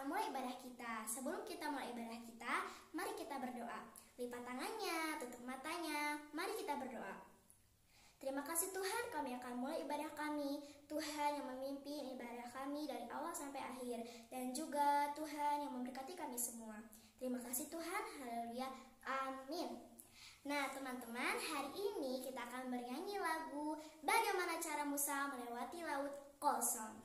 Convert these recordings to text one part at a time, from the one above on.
mulai ibadah kita. Sebelum kita mulai ibadah kita, mari kita berdoa. Lipat tangannya, tutup matanya, mari kita berdoa. Terima kasih Tuhan, kami akan mulai ibadah kami. Tuhan yang memimpin ibadah kami dari awal sampai akhir. Dan juga Tuhan yang memberkati kami semua. Terima kasih Tuhan, haleluya, amin. Nah teman-teman, hari ini kita akan bernyanyi lagu Bagaimana Cara Musa Melewati Laut Kosong.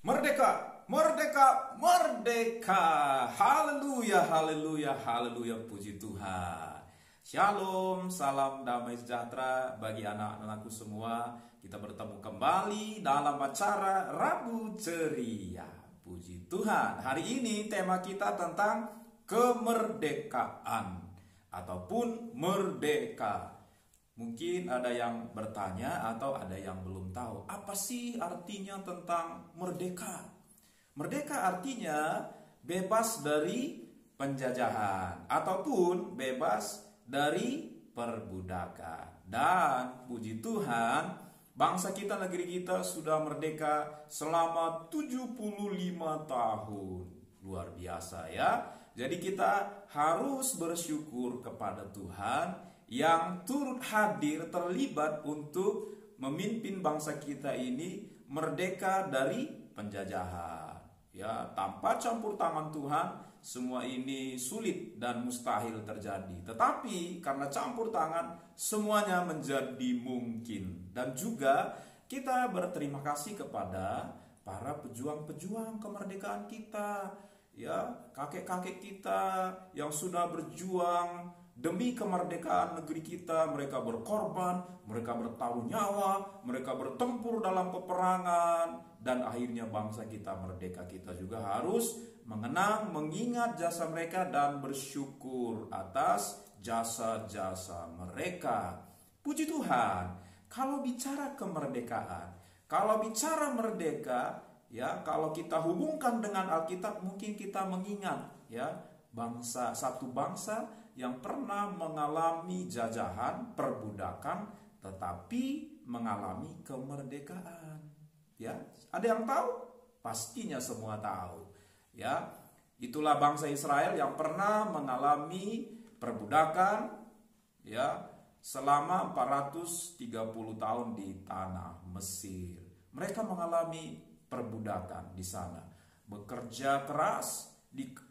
Merdeka, merdeka, merdeka. Haleluya, haleluya, haleluya, puji Tuhan. Shalom, salam damai sejahtera bagi anak-anakku semua. Kita bertemu kembali dalam acara Rabu Ceria. Puji Tuhan. Hari ini tema kita tentang kemerdekaan ataupun merdeka. Mungkin ada yang bertanya atau ada yang belum tahu, apa sih artinya tentang merdeka? Merdeka artinya bebas dari penjajahan ataupun bebas dari perbudakan. Dan puji Tuhan, bangsa kita, negeri kita sudah merdeka selama 75 tahun. Luar biasa ya. Jadi kita harus bersyukur kepada Tuhan yang turut hadir terlibat untuk memimpin bangsa kita ini merdeka dari penjajahan. Ya, tanpa campur tangan Tuhan, semua ini sulit dan mustahil terjadi. Tetapi karena campur tangan, semuanya menjadi mungkin. Dan juga kita berterima kasih kepada para pejuang-pejuang kemerdekaan kita. Ya, kakek-kakek kita yang sudah berjuang demi kemerdekaan negeri kita. Mereka berkorban, mereka bertaruh nyawa, mereka bertempur dalam peperangan, dan akhirnya bangsa kita merdeka. Kita juga harus mengenang, mengingat jasa mereka dan bersyukur atas jasa-jasa mereka. Puji Tuhan. Kalau bicara kemerdekaan, kalau bicara merdeka, ya, kalau kita hubungkan dengan Alkitab, mungkin kita mengingat ya, satu bangsa yang pernah mengalami jajahan, perbudakan, tetapi mengalami kemerdekaan. Ya, ada yang tahu? Pastinya semua tahu. Ya, itulah bangsa Israel yang pernah mengalami perbudakan, ya, selama 430 tahun di tanah Mesir. Mereka mengalami perbudakan di sana. Bekerja keras,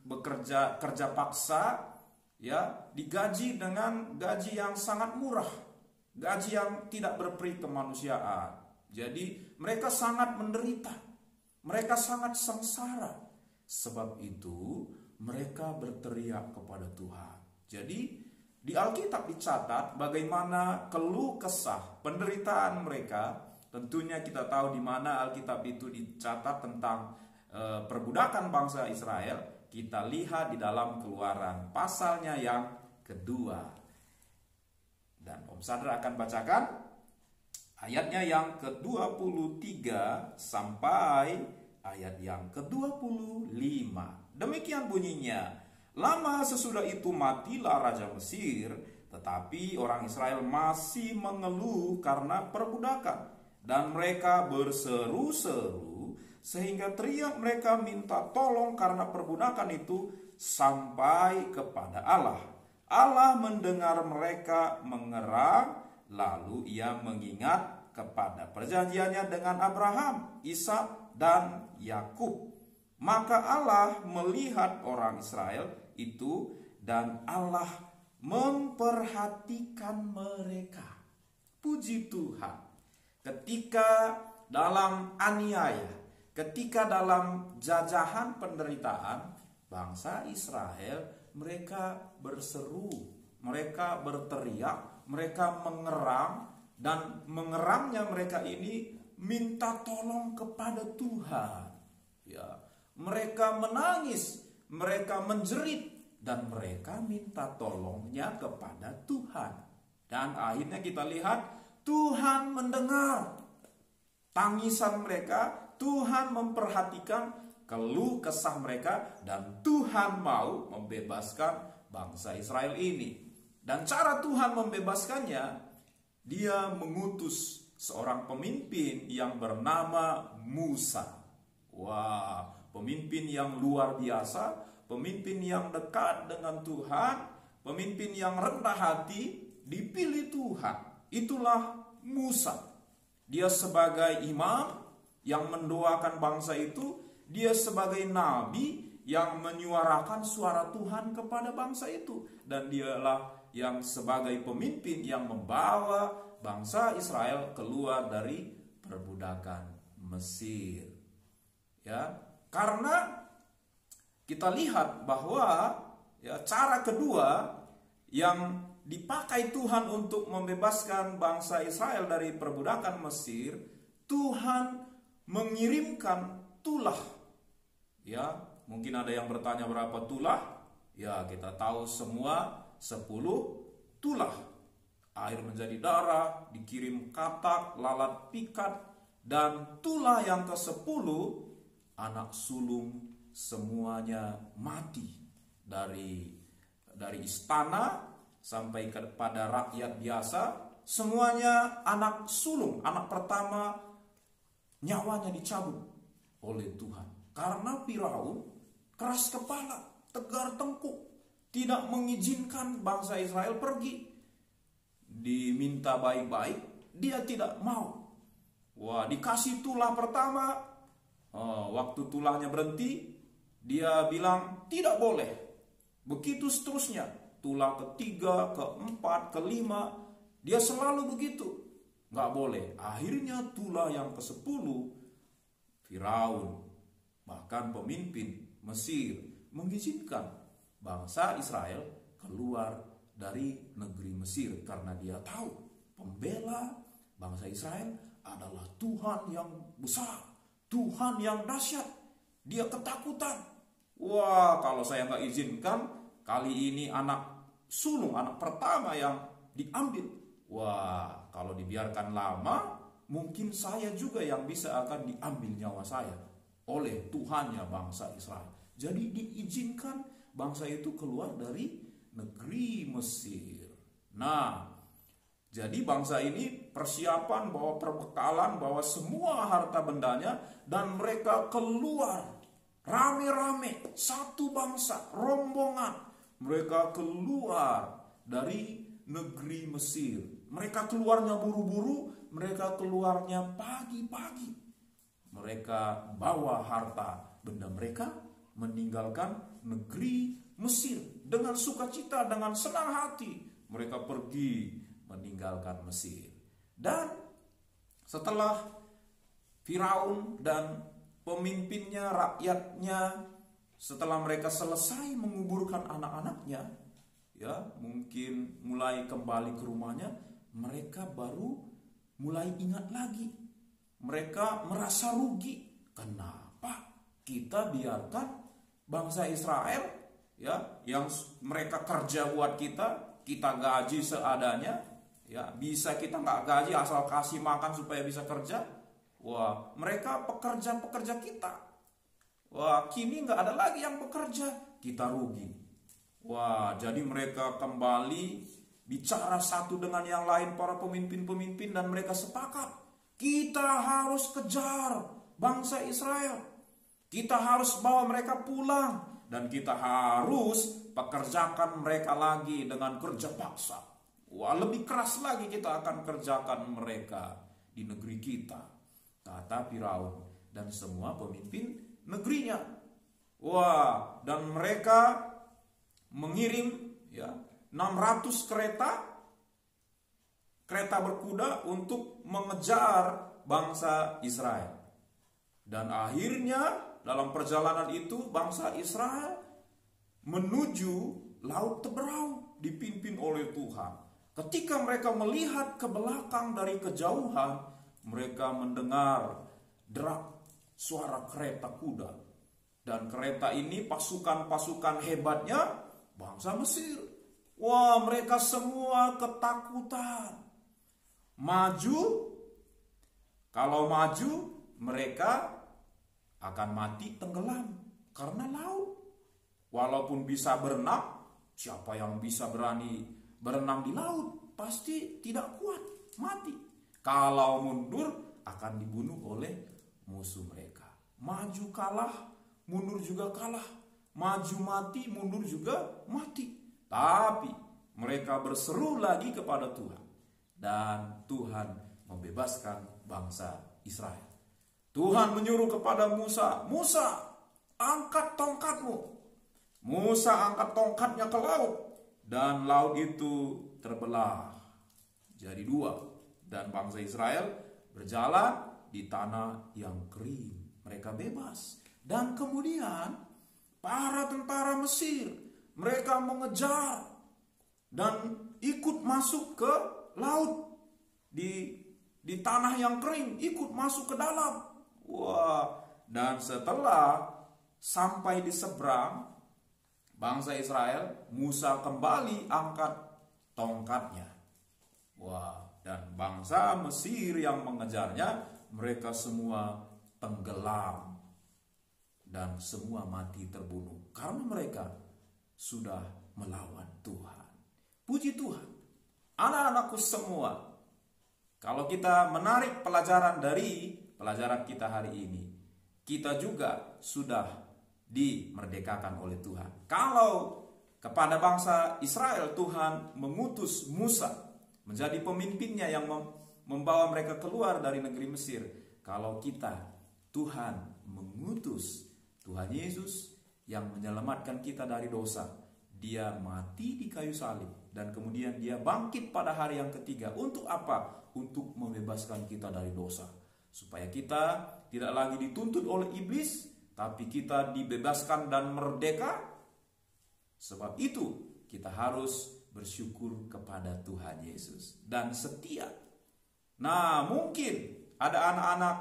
bekerja kerja paksa, ya, digaji dengan gaji yang sangat murah, gaji yang tidak berperi kemanusiaan. Jadi mereka sangat menderita, mereka sangat sengsara. Sebab itu mereka berteriak kepada Tuhan. Jadi di Alkitab dicatat bagaimana keluh kesah penderitaan mereka. Tentunya kita tahu di mana Alkitab itu dicatat tentang perbudakan bangsa Israel. Kita lihat di dalam Keluaran pasalnya yang kedua. Dan Om Sadra akan bacakan ayatnya yang ke-23 sampai ayat yang ke-25. Demikian bunyinya. Lama sesudah itu matilah Raja Mesir, tetapi orang Israel masih mengeluh karena perbudakan. Dan mereka berseru-seru sehingga teriak mereka minta tolong karena perbudakan itu sampai kepada Allah. Allah mendengar mereka mengerang, lalu ia mengingat kepada perjanjiannya dengan Abraham, Ishak, dan Yakub. Maka Allah melihat orang Israel itu dan Allah memperhatikan mereka. Puji Tuhan. Ketika dalam aniaya, ketika dalam jajahan penderitaan, bangsa Israel mereka berseru, mereka berteriak, mereka mengerang, dan mengerangnya mereka ini minta tolong kepada Tuhan. Ya, mereka menangis, mereka menjerit, dan mereka minta tolongnya kepada Tuhan. Dan akhirnya kita lihat Tuhan mendengar tangisan mereka, Tuhan memperhatikan keluh kesah mereka, dan Tuhan mau membebaskan bangsa Israel ini. Dan cara Tuhan membebaskannya, Dia mengutus seorang pemimpin yang bernama Musa. Wah, pemimpin yang luar biasa, pemimpin yang dekat dengan Tuhan, pemimpin yang rendah hati, dipilih Tuhan. Itulah Musa. Dia sebagai imam yang mendoakan bangsa itu, dia sebagai nabi yang menyuarakan suara Tuhan kepada bangsa itu, dan dialah yang sebagai pemimpin yang membawa bangsa Israel keluar dari perbudakan Mesir. Ya, karena kita lihat bahwa ya, cara kedua yang dipakai Tuhan untuk membebaskan bangsa Israel dari perbudakan Mesir, Tuhan mengirimkan tulah. Ya, mungkin ada yang bertanya berapa tulah? Ya, kita tahu semua 10 tulah. Air menjadi darah, dikirim katak, lalat pikat, dan tulah yang ke-10 anak sulung semuanya mati. Dari istana sampai kepada rakyat biasa, semuanya anak sulung, anak pertama nyawanya dicabut oleh Tuhan. Karena Firaun keras kepala, tegar tengkuk, tidak mengizinkan bangsa Israel pergi. Diminta baik-baik, dia tidak mau. Wah, dikasih tulah pertama, waktu tulahnya berhenti, dia bilang tidak boleh. Begitu seterusnya, tulah ketiga, keempat, kelima, dia selalu begitu. Nggak boleh. Akhirnya tulah yang ke-10, Firaun, bahkan pemimpin Mesir, mengizinkan bangsa Israel keluar dari negeri Mesir. Karena dia tahu pembela bangsa Israel adalah Tuhan yang besar, Tuhan yang dahsyat. Dia ketakutan. Wah, kalau saya nggak izinkan, kali ini anak sulung, anak pertama yang diambil. Wah, kalau dibiarkan lama, mungkin saya juga yang bisa akan diambil nyawa saya oleh Tuhannya bangsa Israel. Jadi diizinkan bangsa itu keluar dari negeri Mesir. Nah, jadi bangsa ini persiapan bawa perbekalan, bawa semua harta bendanya, dan mereka keluar rame-rame, satu bangsa, rombongan. Mereka keluar dari negeri Mesir. Mereka keluarnya buru-buru, mereka keluarnya pagi-pagi. Mereka bawa harta benda mereka, meninggalkan negeri Mesir dengan sukacita, dengan senang hati. Mereka pergi meninggalkan Mesir. Dan setelah Firaun dan pemimpinnya, rakyatnya, setelah mereka selesai menguburkan anak-anaknya, ya mungkin mulai kembali ke rumahnya, mereka baru mulai ingat lagi. Mereka merasa rugi. Kenapa kita biarkan bangsa Israel, ya, yang mereka kerja buat kita gaji seadanya, ya, bisa kita nggak gaji asal kasih makan supaya bisa kerja. Wah, mereka pekerja-pekerja kita. Wah, kini nggak ada lagi yang bekerja, kita rugi. Wah, jadi mereka kembali bicara satu dengan yang lain, para pemimpin-pemimpin, dan mereka sepakat, kita harus kejar bangsa Israel. Kita harus bawa mereka pulang, dan kita harus pekerjakan mereka lagi dengan kerja paksa. Wah, lebih keras lagi kita akan kerjakan mereka di negeri kita, kata Firaun dan semua pemimpin negerinya. Wah, dan mereka mengirim, ya, 600 kereta berkuda untuk mengejar bangsa Israel. Dan akhirnya dalam perjalanan itu bangsa Israel menuju Laut Teberau dipimpin oleh Tuhan. Ketika mereka melihat ke belakang dari kejauhan, mereka mendengar derak suara kereta kuda. Dan kereta ini pasukan-pasukan hebatnya bangsa Mesir. Wah, mereka semua ketakutan. Maju, kalau maju mereka akan mati tenggelam karena laut. Walaupun bisa berenang, siapa yang bisa berani berenang di laut? Pasti tidak kuat, mati. Kalau mundur akan dibunuh oleh musuh mereka. Maju kalah, mundur juga kalah. Maju mati, mundur juga mati. Tapi mereka berseru lagi kepada Tuhan. Dan Tuhan membebaskan bangsa Israel. Tuhan menyuruh kepada Musa, Musa, angkat tongkatmu. Musa angkat tongkatnya ke laut. Dan laut itu terbelah jadi dua. Dan bangsa Israel berjalan di tanah yang kering. Mereka bebas. Dan kemudian para tentara Mesir, mereka mengejar dan ikut masuk ke laut. Di tanah yang kering, ikut masuk ke dalam. Wah, dan setelah sampai di seberang bangsa Israel, Musa kembali angkat tongkatnya. Wah, dan bangsa Mesir yang mengejarnya, mereka semua tenggelam dan semua mati terbunuh karena mereka sudah melawan Tuhan. Puji Tuhan, anak-anakku semua, kalau kita menarik pelajaran dari pelajaran kita hari ini, kita juga sudah dimerdekakan oleh Tuhan. Kalau kepada bangsa Israel Tuhan mengutus Musa menjadi pemimpinnya yang membawa mereka keluar dari negeri Mesir. Kalau kita, Tuhan mengutus Tuhan Yesus yang menyelamatkan kita dari dosa. Dia mati di kayu salib dan kemudian dia bangkit pada hari yang ketiga. Untuk apa? Untuk membebaskan kita dari dosa. Supaya kita tidak lagi dituntut oleh iblis, tapi kita dibebaskan dan merdeka. Sebab itu kita harus bersyukur kepada Tuhan Yesus dan setia. Nah, mungkin ada anak-anak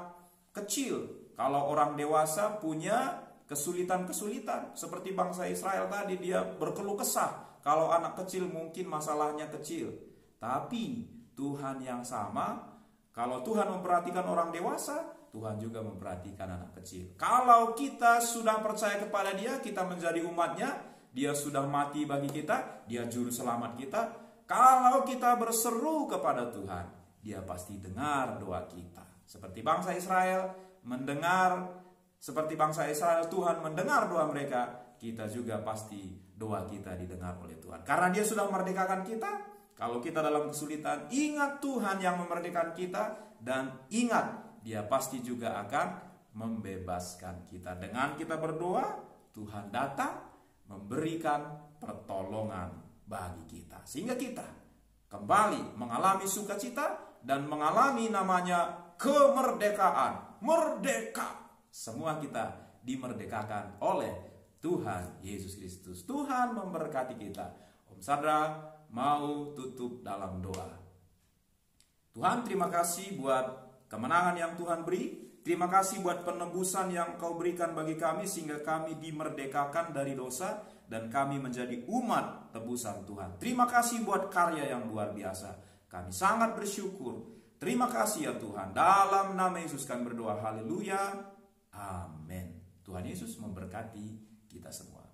kecil. Kalau orang dewasa punya kesulitan-kesulitan, seperti bangsa Israel tadi, dia berkeluh kesah. Kalau anak kecil mungkin masalahnya kecil. Tapi Tuhan yang sama, kalau Tuhan memperhatikan orang dewasa, Tuhan juga memperhatikan anak kecil. Kalau kita sudah percaya kepada Dia, kita menjadi umatnya, Dia sudah mati bagi kita, Dia juru selamat kita. Kalau kita berseru kepada Tuhan, Dia pasti dengar doa kita. Seperti bangsa Israel mendengar, seperti bangsa Israel Tuhan mendengar doa mereka, kita juga pasti doa kita didengar oleh Tuhan. Karena Dia sudah memerdekakan kita, Kalau kita dalam kesulitan, ingat Tuhan yang memerdekakan kita, dan ingat Dia pasti juga akan membebaskan kita. Dengan kita berdoa, Tuhan datang memberikan pertolongan bagi kita, sehingga kita kembali mengalami sukacita dan mengalami namanya kemerdekaan. Merdeka. Semua kita dimerdekakan oleh Tuhan Yesus Kristus. Tuhan memberkati kita. Om Sadra mau tutup dalam doa. Tuhan, terima kasih buat kemenangan yang Tuhan beri. Terima kasih buat penebusan yang Kau berikan bagi kami, sehingga kami dimerdekakan dari dosa dan kami menjadi umat tebusan Tuhan. Terima kasih buat karya yang luar biasa. Kami sangat bersyukur. Terima kasih ya Tuhan. Dalam nama Yesus kami berdoa. Haleluya. Amin. Tuhan Yesus memberkati kita semua.